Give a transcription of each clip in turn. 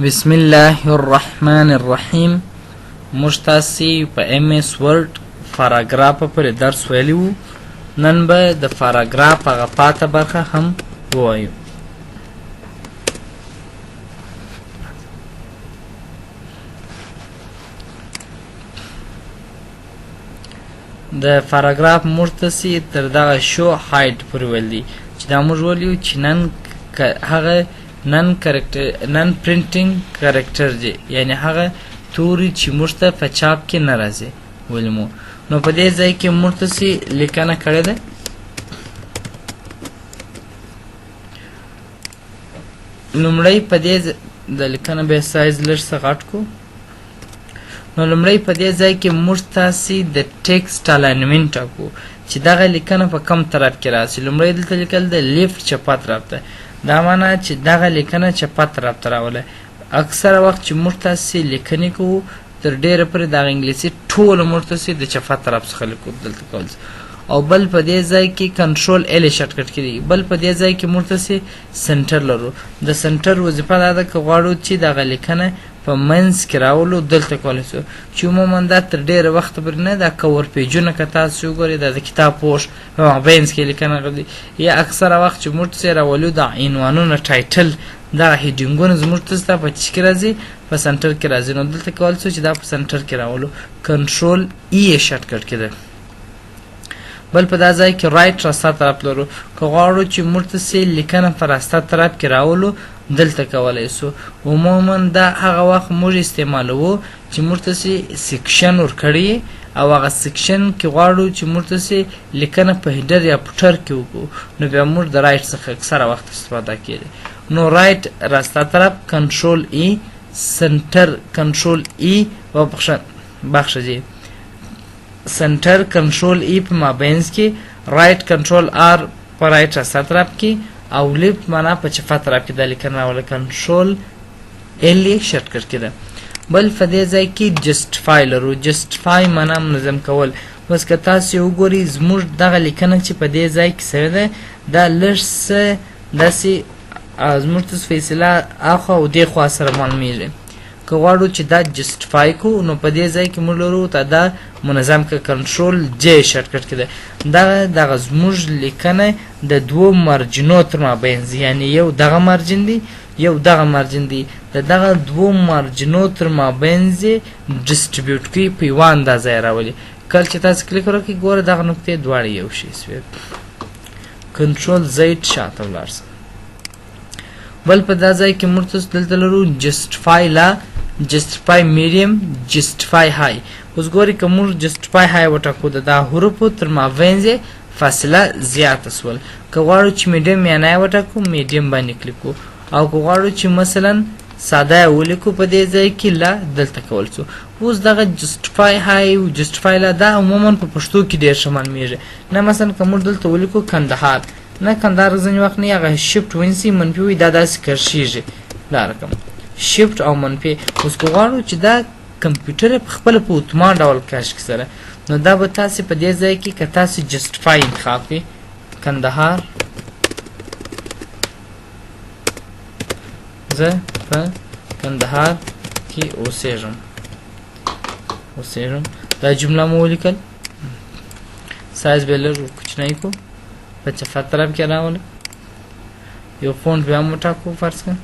بسم الله الرحمن الرحیم. موږ تاسې په MS ورډ پاراګراف پورې درس ویلی وو. نن به د پاراګراف هغه پاته برخه هم ووایو. د پاراګراف موږ تاسې تر دغه شو هایډ پورې ویل دي چې دا موږ ویلي چې نن هغه نن پرنټینګ کرکټر دی، یعنی هغه توري چې موږ ته په چاپ کې نه راځي ویلي مو. نو په دې ځای کې موږ تاسې لیکنه کړې ده. لومړی په دې د لیکنه به سایز لږ څه غټ کړو. نو لومړی په دې ځای کې موږ تاسې د ټیکسټ الاینمنټ ټاکو چې دغه لیکنه په کم طرف کې راسي. لومړی دلته لیکل د لیفټ چپه طرف ته، دا معنا چې دغه لیکنه چپه طرف ته راوله. اکثره وخت چې موږ تاسې لیکنې کوو تر ډېره پورې دغه انګلیسي ټوله موږ تاسې د چپه طرف څخه لیکو دلته کول. او بل په دې ځای کې کنټرول ال شارټکټ کې دی. بل په دې ځای کې موږ تاسې سنټر لرو. د سنټر وظیفه دا ده که غواړو چې دغه لیکنه په منځ کې راولو دلته کولی شو، چې عموما دا تر ډېره وخته پورې نه. دا کور پیجونه که تاسو وګورئ دا د کتاب پوښ په مابینځ کې لیکنه غلي، یا اکثره وخت چې موږ تاسې راولو د عنوانونه ټایټل دغه هیډینګونه زموږ تاسې ته په چی کې راځي، په سنټر کې راځي. نو دلته کولی شو چې دا په سنټر کې راولو. کنټرول ای شارټکټ کې ده. بل په دا ځای کې رایټ راسته طرف لرو. که غواړو چې موږ تاسې لیکنه په راسته طرف کې راولو دلته کولی شو. عموما دا هغه وخت موږ استعمالوو چې موږ تاسې سیکشن ورکړی او هغه سیکشن کې غواړو چې موږ تاسې لیکنه په هیډر یا پوټر کې وکړو، نو بیا موږ د رایټ څخه اکثره وخت استفاده کیږي. نو رایټ راسته طرف کنټرول ای، سنټر کنټرول ای و بخښه سنټر کنټرول ای په مابینځ کې، رایټ کنټرول آر په رایټ راسته طرف کې، او لیفت معنا په چپه طرف کې دا لیکنه راوله. کنټرول ال شارټکټ کې ده. بل په دې ځای کې جسټفای لرو. جسټفای معنا منظم کول. بس که تاسې وګورئ زموږ دغه لیکنه چې په دې ځای کې سوې ده دا لږ څه داسې زموږ ته فیصله اخوا او دېخوا سره معلومېږي. که غواړو چې دا جسټفای کړو نو په دې ځای کې موږ لرو ته دا منظم که کنټرول جې شارټکټ کې ده. دغه زموږ لیکنه د دوو مارجینو تر مابینځ، یعنی یو دغه مارجین دی یو دغه مارجین دی، د دغه دوو مارجینو تر مابینځ یې ډسټریبیوټ کوي، په یوه اندازه یې راولي. کله چې تاسې کلیک وکړئ ګوره دغه نقطې دواړې یو شی سوې. کنټرول زیډ شاته ولاړ سه. بل په دا ځای کې موږ تاسو دلته لرو جسټفای لا، جسټفای میډیم، جسټفای های. اوس ګورئ که موږ جسټفای های وټاکو د دا حروفو تر مابینځ یې فاصله زیاته سول. که غواړو چې میډیم یا نه وټاکو میډیم باندې کلیک کړو، او که غواړو چې مثلا ساده یې ولیکو په دې ځای کې لا دلته کول شو. اوس دغه جسټفای های او جسټفای لا دا عموما په پښتو کې ډېر ښه معلومېږي. نه مثلا که موږ دلته ولیکو کندهار، نه کندهار ځینې وخت نه هغه شفټ ونیسي منفي وي، دا داسې کرښیږي دا رقم شفټ او منفي. اوس که غواړو چې دا کمپیوټر په خپله په اتومات ډول کشف سره، نو دا به تاسې په دې ځای کې که تاسې جسټفای انتخاب کړئ کندهار، زه په کندهار کې اوسېږم دا جمله مو ولیکل. سایز به لږ کوچنی کړو، په چپه طرف کې راوله. یو فونټ بیا مو ټاکو، فرض کړه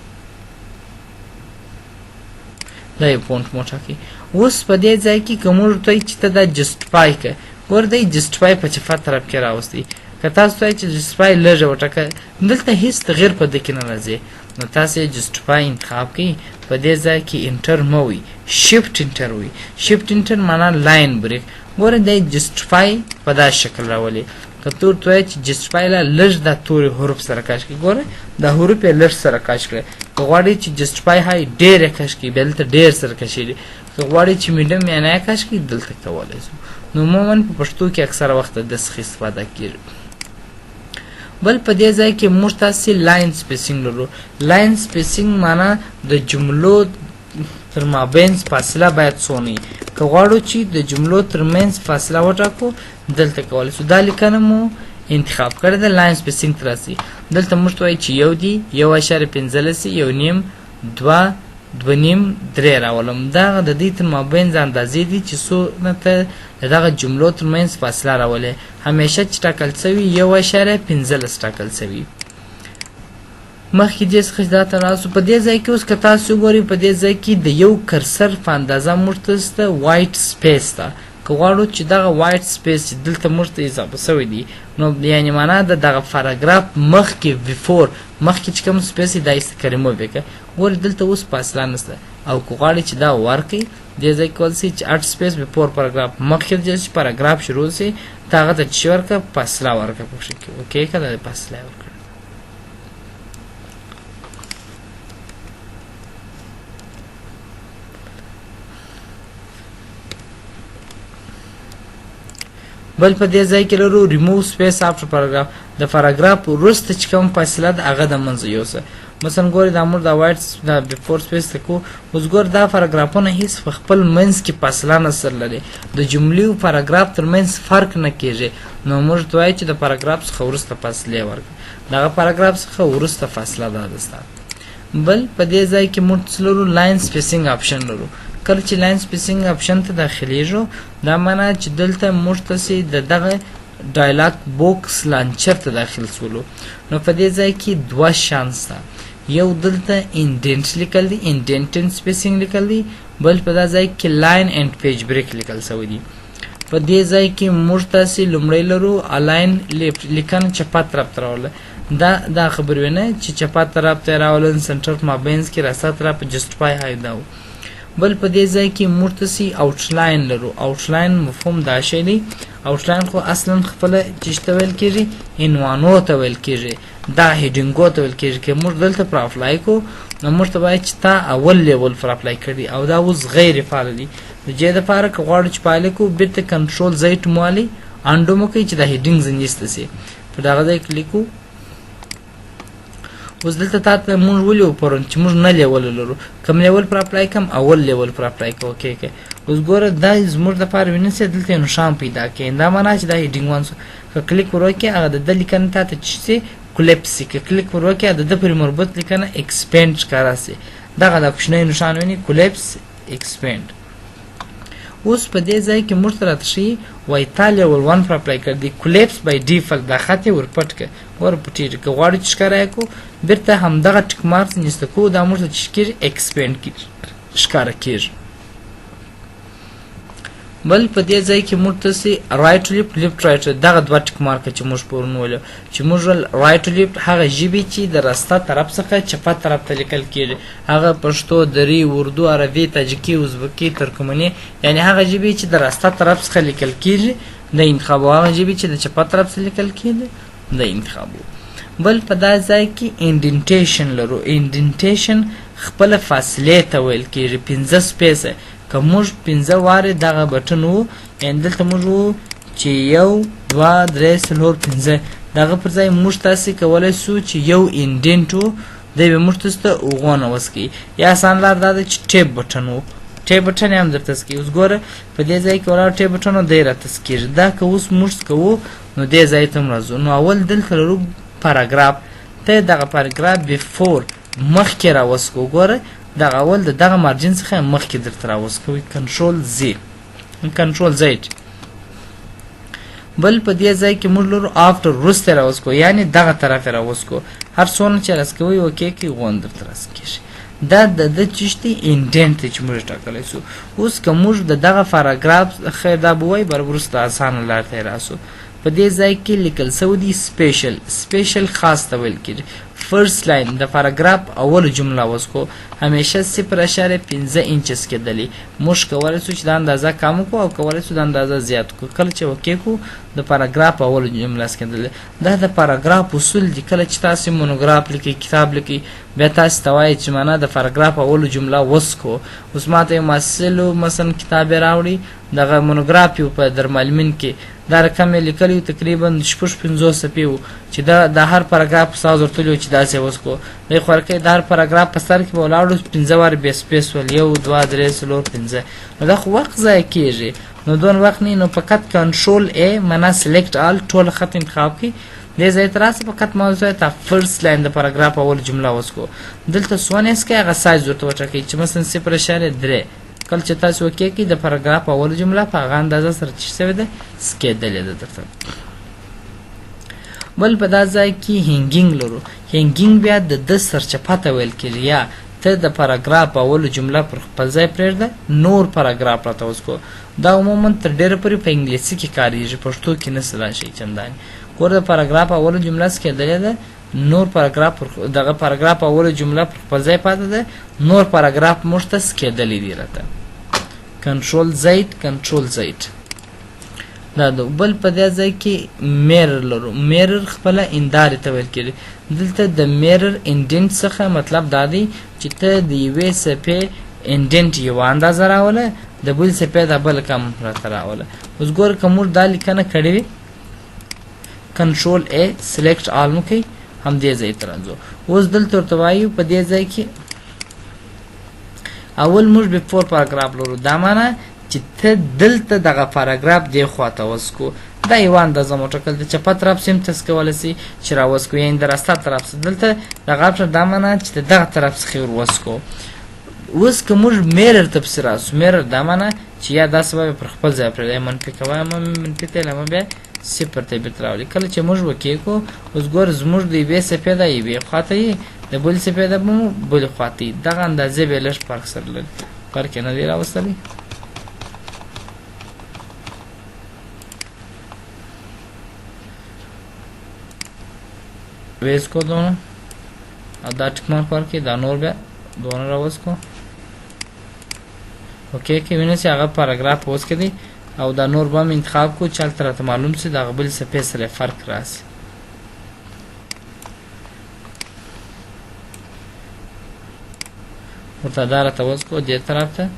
دا یو فونټ مو ټاکئ. اوس په دې ځای کې که موږ ته چې ته دا جسټفای کړه، ګوره دی جسټفای په چپه طرف کې راوستی. که تاسو ته چې جسټفای لږه وټاکه دلته هېڅ تغیر په دې کې نه راځي، نو تاسې جسټفای انتخاب کړئ. په دې ځای کې انټر مه وي، شفټ انټر وي. شفټ انټر معنا لاین بریک. ګوره دی جسټفای په دا شکل راولي. که تور ته وایي چې جسټفای لا لږ دا تورې حروف سره کش کړي، ګوره دا حروف یې لږ سره کش کړئ. که غواړئ چې جسټفای های ډېر یې کش کړي بیا دلته ډېر سره کشېږي. که غواړئ چې میډیم یا نه یې کش کړي دلته کولی شو. نو عموما په پښتو کې اکثره وخت د څخه استفاده کېږي. بل په دې ځای کې موږ تاسې لاین سپیسینګ لرو. لاین سپیسینګ معنا د جملو تر مابینځ فاصله باید څونه وي. که غواړو چې د جملو تر منځ فاصله وټاکو دلته کولی شو. دا لیکنه مو انتخاب کړی ده لاین سپیسینګ ته راسي. دلته موږ ته وایي چې 1 دی 1.15 1.5 2 2.5 3 راولم. دغه د دې تر مابین د اندازې دي چې څونه ته د دغه جملو ترمنځ فاصله راولې. همیشه چې ټاکل سوي 1.15 ټاکل سوي. مخکې دې څخه دا ته راسو. په دې ځای کې اوس که تاسو وګورئ په دې ځای کې د یو کرسر په اندازه موږ ته وایټ سپیس ته که غواړو چې دغه وایټ سپیس چې دلته موږ ته اضافه سوی دی نو یعنې معنا د دغه پاراګراف مخکې بیفور مخکې چې کوم سپیس دی دا ایسته که ریموو یې کړه. ګورئ دلته اوس فاصله نشته او که غواړئ چې دا ورکړئ دې ځای کې کولی شئ چې اټ سپیس بیفور پاراګراف مخکې چې پاراګراف شروع شي ته هغه ته چې شي ورکړه فاصله ورکړه پکښې کې اوکې که دا فاصله یې ورکړه. بل په دې ځای کې لرو ریموو سپیس افټر پاراګراف. د پاراګراف وروسته چې کوم فاصله ده هغه د منځه یوسه. مثلا ګورئ دا موږ دا وایټ دا بیفور سپیس ته کوو. اوس ګورئ دا پاراګرافونه هېڅ په خپل منځ کې فاصله نه سره لري. د جملې او پاراګراف ترمنځ فرق نه کېږي نو موږ ته وایي چې د پاراګراف څخه وروسته فاصلې ورکړه. دغه پاراګراف څخه وروسته فاصله دا ده ستا. بل په دې ځای کې موږ څه لرو لاین سپیسینګ آپشن لرو. کله چې لاین سپیسینګ آپشن ته داخلیږو دا معنا چې دلته موږ تاسې د دغه ډایلاګ بوکس لانچر ته داخل سولو. نو په دې ځای کې دوه شیان شته. یو دلته انډنټ لیکل دی انډنټ اینډ سپیسینګ لیکل دی. بل په دا ځای کې لاین اینډ پیج بریک لیکل سوی دی. په دې ځای کې موږ تاسې لومړی لرو الاین لیکنه چپه طرف ته راوړله. دا خبروي نه چې چپه طرف ته یې راولل سنټر مابینځ کې راسته طرف جسټفای هاي دا و. بل په دې ځای کې موږ تاسې آوټلاین لرو. آوټلاین مفهوم دا شی دی. آوټلاین خو اصلا خپله چې ته ویل کېږي عنوانو ته ویل کېږي دا هیډینګو ته ویل کېږي. که موږ دلته پر اپلای کو نو موږ ته باید چې تا اول لیول پر اپلای کړي او دا اوس غیر فعال دي. د دې دپاره که غواړو چې فعاله کړو بېرته کنټرول زیډ مو والئ انډو مو کوئ چې دا هیډینګ ځینې ایسته سي. په دغه ځای کلیک کوو. اوس دلته تا ته موږ ولیو پرون چې موږ نه لیول لرو. کوم لیول پر اپلای کړم اول لیول پر اپلای کوو. اوکې که اوس ګوره دا زموږ دپاره وینسئ دلته یو نښان پیدا کوي. دا معنا چې دا هیډینګ وان سو. که کلیک ور وکړې هغه د ده لیکنه تا ته چې سي کلیپ سي. که کلیک ور وکړې د ده پورې مربوط لیکنه ایکسپینډ ښکاره سي. دغه دا کوچنی نښان ویني کولیپس ایکسپینډ. اوس په دې ځای کې موږ ته راته ښیي وایي تا لیول 1 پر اپلای کړ دی کولیپس بای ډیفالت دا خط یې ور پټ کړه ور پټېږي. که غواړو چې ښکاره یې کړو بېرته همدغه ټیک مارک نیسته کوو دا موږ ته چې کېږي ایکسپینډ کېږي ښکاره کېږي. بل په دې ځای کې موږ تاسې رایټ لیفټ لیفټ رایټ دغه دوه ټیک مارکه چې موږ پرون ویلو چې موږ رایټ لیفټ هغه ژبې چې د راسته طرف څخه چپه طرف ته لیکل کېږي. هغه پښتو دري اردو عربي تاجکي ازبکي ترکمني یعنې هغه ژبې چې د راسته طرف څخه لیکل کېږي د انتخابو. هغه ژبې چې د چپه طرف څخه لیکل کېږي د انتخابو. بل په دا ځای کې انډنټیشن لرو. انډنټیشن خپله فاصلې ته ویل کېږي 15 سپیسه. که موږ 15 وارې دغه بټن وو یعنې دلته موږ وو چې 1 2 3 4 15 دغه پر ځای موږ تاسې کولی سو چې یو انډنټ وو دی به موږ تاسو ته اوغونه وسکوي. یا اسان لار دا ده چې ټیپ بټن وو ټیپ بټن یې هم درته سکوي. اوس ګوره په دې ځای کې ولاړ ټیپ بټن دی راته سکېږي. دا که اوس موږ کوو نو دې ځای ته هم راځو. نو اول دلته لرو پاراګراف ته دغه پاراګراف بیفور مخکې راوسکو. ګوره دغه اول د دغه مارجن څخه مخکې درته راوسکوئ کنټرول زی کنټرول زیډ. بل په دې ځای کې موږ لرو آفټر وروسته راوسکو یعنې دغه طرف یې راوسکو. هر څونه چې راسکوئ اوکې کوي غون درته راسکېږي. دا د ده چشتي انډنټ دی چې موږ ټاکلی سو. اوس که موږ د دغه پاراګراف خیر دا به وایي بر وروسته اسانه لار ته یې راسو. په دې ځای کې لیکل سوی دی سپیشل. سپیشل خاص ته ویل کېږي. فرست لاین د پاراګراف اول جمله وسکو همیشه 0.5 انچز کېدلی. موږ کولی سو چې دا اندازه کم کړو او کولی سو دا اندازه زیات کړو. کله چې اوکې کړو د پاراګراف اول جمله کېدلی. دا د پاراګراف اصول دي. کله چې تاسې مونوګراف لیکئ کتاب لیکئ بیا تاسې ته وایي چې معنا د پاراګراف اول جمله وسکو. اوس ما ته یو محصل مثلا کتاب یې راوړي دغه مونوګراف یو په درمعلمین کې دا رقم یې لیکلی تقریبا 50 صفحې و چې د هر پاراګراف په ساز ورتلي و چې داسې وسکو. دی خو ورکوي د هر پاراګراف په سر کې به ولاړو 15 وارې بیا سپیس ول 1 2 3 4 15 نو دا خو وخت ضایع کېږي. نو دون وخت نه نو فقط کنټرول ا معنا سلیکټ آل ټول خط انتخاب کړئ دې ځای ته راسه فقط موضوع ته فرست لاین د پاراګراف اول جمله وسکو دلته سوانیس کې هغه سایز ورته وټاکئ چې مثلا 0.3 کله چې تاسو وکړئ د پاراګراف اول جمله په هغه اندازه سره چې شوې ده سکیدلې ده درته بل په دا ځای کې هینګینګ لرو هینګینګ بیا د سرچپه ته ویل کېږي یا ته د پاراګراف اول جمله پر خپل ځای پرېږده نور پاراګراف راته وسکو دا عموما تر ډېره پورې په انګلیسي کې کارېږي پښتو کې نسي راشي چندانې ګوره د پاراګراف اول جمله سکیدلې ده نور پاراګراف دغه پاراګراف اول جمله پر خپل ځای پاتې ده نور پاراګراف موږ ته سکیدلې دي راته کنټرول زید دا د بل په دې ځای کې میرر لرو میرر خپله اندارې ته ویل کېږي دلته د میرر انډنټ څخه مطلب دا دی چې ته د یوې څپې انډنټ یوه اندازه راوله د بل څپې دا بله کم راته راوله اوس ګوره که موږ دا لیکنه کړې وي کنټرول ا سلیکټ آل مو کوي همدې ځای ته راځو اوس دلته ورته وایو په دې ځای کې اول موږ بیفور پاراګراف لرو دا معنی چې ته دلته دغه پاراګراف دې خواته وسکو دا یوه اندازه مو ټاکل د چپه طرف سیم تس کولی سي چې راوسکو یعنې د راسته طرف څخه دلته دغه اپشن دا معنی چې د دغه طرف څخه ور وسکو اوس که موږ میرر ته پسې راسو میرر دا معنی چې یا داسې به پر خپل ځای پرېږدی منفي کوه منفي ته لمه بیا صفر ته بیت راولي کله چې موږ وکېږو اوس ګوره زموږ د یوې څپې ده یوې خواته یي د بل څپې ده به مو بلې خواته یي دغه اندازې به یې لږ فرق سره لري فرق یې نه دی راوستلی ویز کو دونه او دا ټیک مارک ورکړئ دا نور بیا دونه راوست کو اوکې کې وینئ چې هغه پاراګراف اوس کې دی او دا نور به هم انتخاب کو چې هلته راته معلوم سي د هغه بلې څپې سره فرق راسي ورته دا راته وسکو دې طرف ته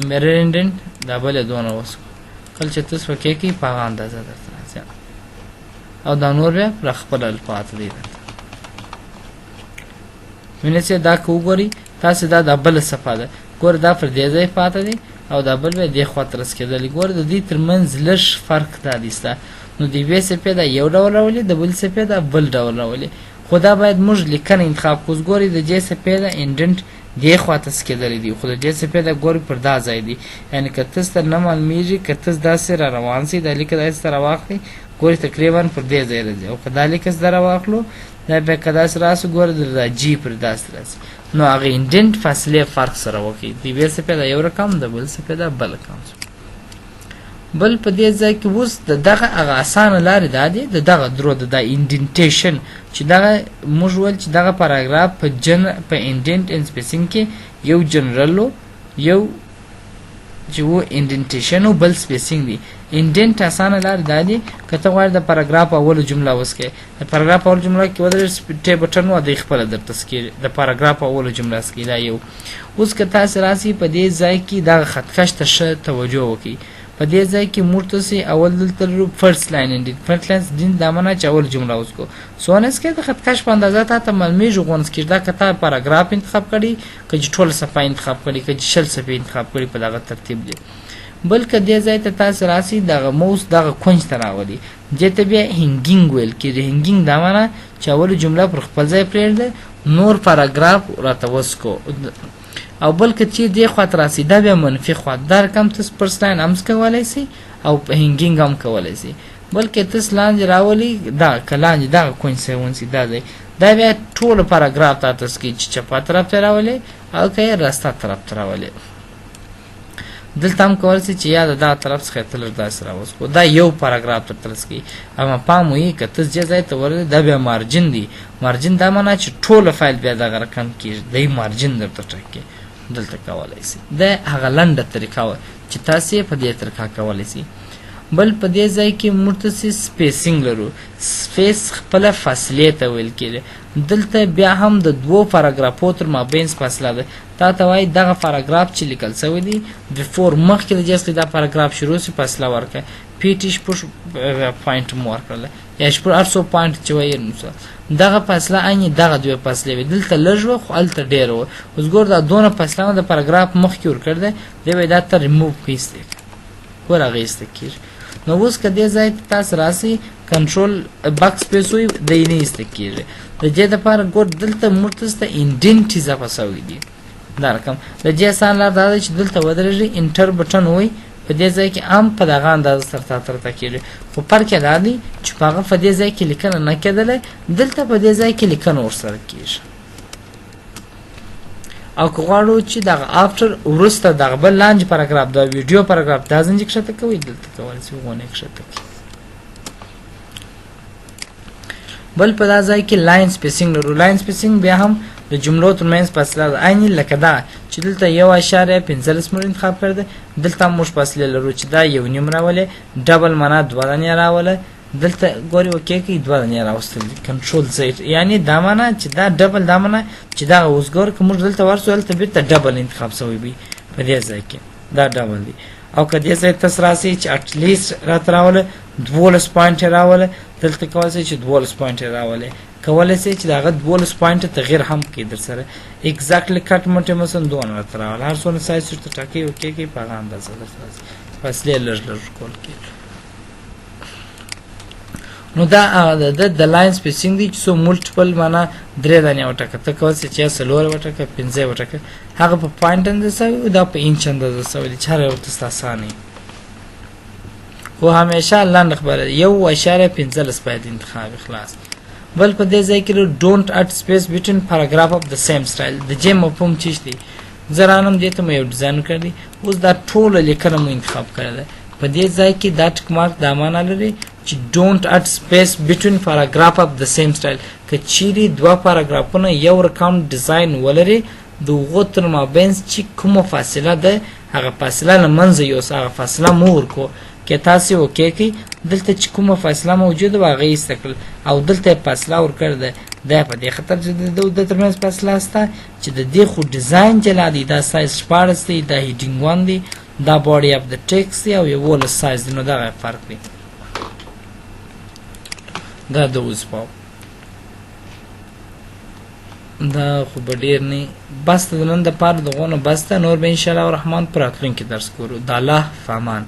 میرر انډنټ دا بل یې دونه وسکو کله چې تاسو وکې کوي په هغه اندازه درته راځي او دا نور بیا پر خپله پاته دی درته وینئ چې دا که وګورئ تاسې دا د بله صفحه ده ګوره دا پر دې ځای پاته دی او دا بل بیا دې خواته رسکېدلی ګوره د دوی ترمنځ لږ فرق دا دی سته نو د یوې څپې دا یو ډول راولي د بل څپې دا بل ډول راولي خو دا باید موږ لیکنه انتخاب کړو اوس ګورئ د دې څپې دا انډنټ دې خواته سکېدلی دي خو د دې څپې دا ګورئ پر دا ځای دی یعنې که تاسو ته نه معلومېږي که تاسو داسې را روان سئ دا لیکه داسې ته راواخلئ ګورئ تقریبا پر دې ځای راځي او که دا لیکه زده راواخلو دا بیا که داسې راسو ګوره دا جي پر داسې راځي نو هغه انډنټ فاصلې فرق سره وکړئ د یوې څپې دا یو رقم د بل څپې دا بل رقم بل په دې ځای کې اوس د دغه هغه اسانه لارې دا دی د دغه درو د انډنټیشن چې دغه موږ ویل چې دغه پاراګراف په انډنټ ان سپیسینګ کې یو جنرل یو چې و انډنټیشن او بل سپیسینګ دی انډنټ اسانه لار دا دی که ته غواړې د پاراګراف اول جمله وسکې د پاراګراف اول جمله کې ودرې ټی بټن و د خپل درته سکې د پاراګراف اول جمله سکې دا یو اوس که تاسو راسي په دې ځای کې دا خطکش ته ښه توجه وکړئ په دې ځای کې موږ تاسې اول دلته لرو فرست لاین انډنټ فرست لاین دا معنی چې اول جمله وسکو سوانس کې د خطکش په اندازه تا معلومیږي غونس کې دا که تا پاراګراف انتخاب کړي که چې ټوله صفحه انتخاب کړي که چې 60 صفحې انتخاب کړي په دغه ترتیب دی بل که دې ځای ته تاسو راسئ دغه موس دغه کونج ته راولي دې ته بیا هینګینګ ویل کېږي هینګینګ دا معنی چې اول جمله پر خپل ځای پرېږده نور پاراګراف راته وسکو او بل که چې دې خواته راسي دا بیا منفي خوا دا رقم تاسو فرست لاین هم کولی سئ او هینګینګ هم کولی سئ بلکې تاسو لاندې راولي دا که لاندې دغه کونج څخه ونیسئ دا دی دا بیا ټوله پاراګراف ته تاسو کوي چې چپه طرف ته راولي او که یې راسته طرف ته راولي دلته هم کولی سئ چې یا د دغه طرف څخه یې ته لږ داسې راوسکو دا یو پاراګراف ته ترس کوي اما پام وایي که تاسو دې ځای ته ورغلئ دا بیا مارجن دی مارجن دا معنی چې ټوله فایل بیا دغه رقم کېږي دی مارجن درته ټاکي دلته کولی سي دا هغه لنډه طریقه وه چې تاسې یې په دې طریقه کولی سي بل په دې ځای کې موږ تاسې سپیسینګ لرو سپیس خپله فاصلې ته ویل کېږي دلته بیا هم د دوو پاراګرافو تر مابینځ فاصله ده تا ته وایي دغه پاراګراف چې لیکل سوی دی بیفور مخکې د دې څخه دا پاراګراف شروع سي فاصله ورکړه پیټي شپږ پوینټ مو ورکړله یا شپږ 800 پوینټ چې وایي دغه فاصله اني دغه دوه فاصلې وي دلته لږ وه خو هلته ډېره وه اوس ګوره دا دونه فاصله د پاراګراف مخکې ورکړی دی دی به یې دا ته ریموو کړئ ایسته کړي ګوره هغه ایسته کېږي نو اوس که دې ځای ته تاسو راسئ کنټرول باکس سپیس وي دی نه ایسته کېږي. د دې دپاره ګور دلته موږ ته انډنټ اضافه سوی دي. دا رقم د دې اسان لار دا ده چې دلته ودرېږي انټر بټن ووایي په دې ځای کې هم په دغه اندازه سرته ترته کېږي، خو فرق یې دا دی چې په هغه په دې ځای کې لیکنه نه کېدلی، دلته په دې ځای کې لیکنه ورسره کېږي. او که غواړو چې دغه آفټر وروسته دغه بل لاندې پاراګراف د ویډیو پاراګراف دا زنجې کښته کوئ، دلته کولی شئ غونې کښته کړئ. بل په دا ځای کې لاین سپیسینګ لرو. لاین سپیسینګ بیا هم د جملو ترمنځ فاصله ده، عین لکه دا چې دلته 1.15 مو انتخاب کړی دی، دلته هم موږ فاصلې لرو چې دا 1.5 راولې، ډبل معنا 2 دانې راوله، دلته ګوري اوکې کوي 2 دانې راوستل دي، کنټرول زیډ، یعنی دا معنا چې دا ډبل، دا معنا چې دا اوس ګور که موږ دلته ورسو هلته بېرته ډبل انتخاب سوی وي په دې ځای کې، دا ډبل دی. او که دې ځای تاسو راسئ چې اټلیسټ راته راوله 12 پوینټ یې راوله، دلته کولی شئ چې 12 پوینټ یې راولئ، کولی شئ چې د هغه 12 پوینټه تغیر هم کړي در سره اګزاکټلی کټ مټ یې مثلا 2 راته راوله، هر څونه سایز ورته ټاکئ اوکې کوي په هغه اندازه درته راځي، فاصلې لږ لږ کول کېږي. نو دا د لاین سپیسینګ دی چې څو ملټیپل معنا 3 دانې وټاکه، ته کولی شئ چې یا 4 وټاکه 5 وټاکه، هغه په پوینټ اندازه سوی او دا په انچ اندازه سوی دی چې هر یو ورته ستا اسانه خو همیشه لنډ خبره 1.15 باید انتخاب خلاص. بل په دې ځای کې ډونټ اټ سپیس بټوین پاراګراف اف د سیم سټایل، د جې مفهوم څه دی؟ زه رانم دې ته مو یو ډیزاین کړی، اوس دا ټوله لیکنه مو انتخاب کړی ده. په دې ځای کې دا ټک مارک دا معنا لري چې ډونټ اټ سپیس بټوین پاراګراف اف د سیم سټایل، که چیرې 2 پاراګرافونه یو رقم ډیزاین ولري د هغو تر مابینځ چې کومه فاصله ده هغه فاصله له منځه یوسه، هغه فاصله مو ورکړو. که تاسې اوکې کړئ دلته چې کومه فاصله موجوده وه هغه یې ایسته کړل او دلته یې فاصله ورکړې ده، دا په دې خاطر چې د ترمنځ فاصله شته چې د دې خو ډیزاین جلا دی، دا سایز 14 دی، دا هیډینګ 1 دی، دا باډي اف د ټیکسټ دی او 11 سایز دی، نو دغه فرق دی. دا د اوس پاو دا خو به ډېر نه بس ته د نن دپاره دغونه بس ته، نور به انشاءالله الرحمن په راتلونکي درس ګورو. د الله په امان.